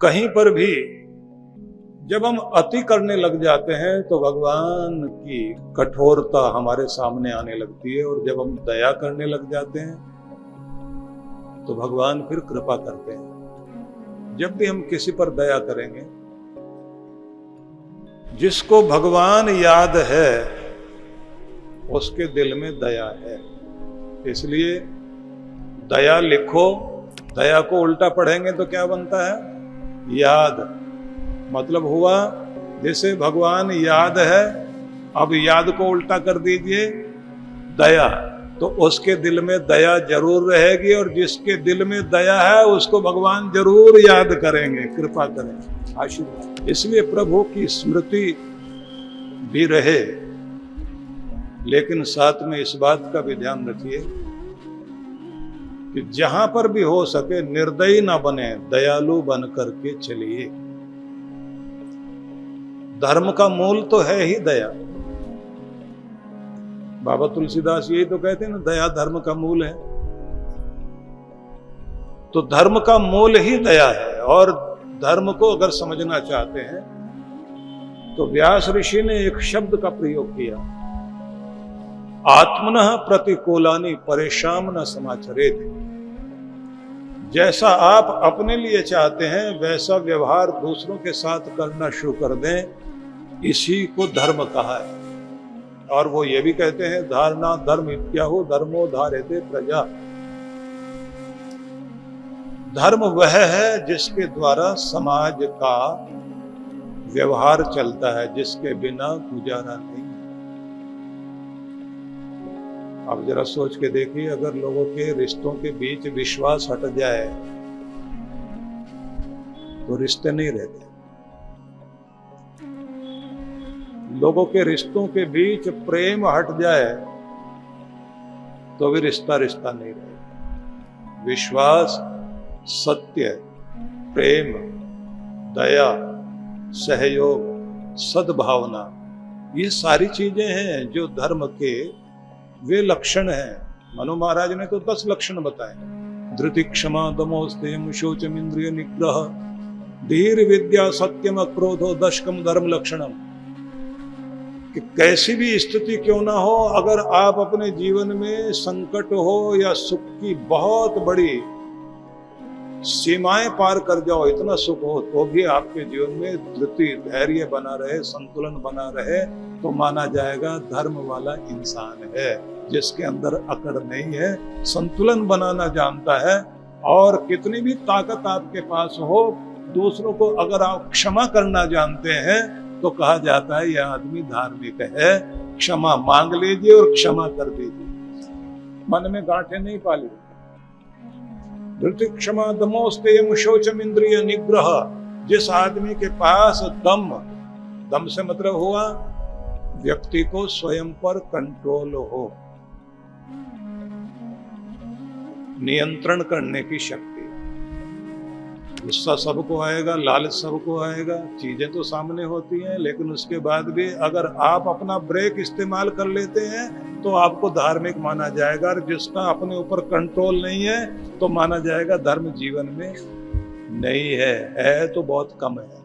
कहीं पर भी जब हम अति करने लग जाते हैं तो भगवान की कठोरता हमारे सामने आने लगती है, और जब हम दया करने लग जाते हैं तो भगवान फिर कृपा करते हैं। जब भी हम किसी पर दया करेंगे, जिसको भगवान याद है उसके दिल में दया है। इसलिए दया लिखो, दया को उल्टा पढ़ेंगे तो क्या बनता है? याद। मतलब हुआ जैसे भगवान याद है, अब याद को उल्टा कर दीजिए दया, तो उसके दिल में दया जरूर रहेगी, और जिसके दिल में दया है उसको भगवान जरूर याद करेंगे, कृपा करेंगे, आशीर्वाद। इसलिए प्रभु की स्मृति भी रहे, लेकिन साथ में इस बात का भी ध्यान रखिए कि जहां पर भी हो सके निर्दयी ना बने, दयालु बन करके चलिए। धर्म का मूल तो है ही दया। बाबा तुलसीदास यही तो कहते हैं ना, दया धर्म का मूल है। तो धर्म का मूल ही दया है, और धर्म को अगर समझना चाहते हैं तो व्यास ऋषि ने एक शब्द का प्रयोग किया, आत्मनः प्रतिकूलानि परेशान न समाचरेत। जैसा आप अपने लिए चाहते हैं वैसा व्यवहार दूसरों के साथ करना शुरू कर दें, इसी को धर्म कहा है। और वो ये भी कहते हैं, धारणा धर्म इत्याहु धर्मो धार्यते प्रजा। धर्म वह है जिसके द्वारा समाज का व्यवहार चलता है, जिसके बिना गुजारा नहीं। अब जरा सोच के देखिए, अगर लोगों के रिश्तों के बीच विश्वास हट जाए तो रिश्ते नहीं रहते। लोगों के रिश्तों के बीच प्रेम हट जाए तो भी रिश्ता नहीं रहेगा। विश्वास, सत्य, प्रेम, दया, सहयोग, सद्भावना, ये सारी चीजें हैं जो धर्म के वे लक्षण हैं। मनु महाराज ने तो 10 लक्षण बताए, धृति, क्षमा, दमो, स्नेह, शौचम, इंद्रिय निग्रह, धीर, विद्या, सत्यम, अक्रोधो, दशकम धर्म लक्षणम। कि कैसी भी स्थिति क्यों ना हो, अगर आप अपने जीवन में संकट हो या सुख की बहुत बड़ी सीमाएं पार कर जाओ, इतना सुख हो, तो भी आपके जीवन में धृति, धैर्य बना रहे, संतुलन बना रहे, तो माना जाएगा धर्म वाला इंसान है, जिसके अंदर अकड़ नहीं है, संतुलन बनाना जानता है। और कितनी भी ताकत आपके पास हो, दूसरों को अगर आप क्षमा करना जानते हैं तो कहा जाता है यह आदमी धार्मिक है। क्षमा मांग लीजिए और क्षमा कर दीजिए, मन में गांठें नहीं पाली। धृति, क्षमा, दमो, स्तेय, शौचम, इंद्रिय निग्रह। जिस आदमी के पास दम से मतलब हुआ व्यक्ति को स्वयं पर कंट्रोल हो, नियंत्रण करने की शक्ति। गुस्सा सबको आएगा, लालच सबको आएगा, चीजें तो सामने होती हैं, लेकिन उसके बाद भी अगर आप अपना ब्रेक इस्तेमाल कर लेते हैं तो आपको धार्मिक माना जाएगा। और जिसका अपने ऊपर कंट्रोल नहीं है तो माना जाएगा धर्म जीवन में नहीं है तो बहुत कम है।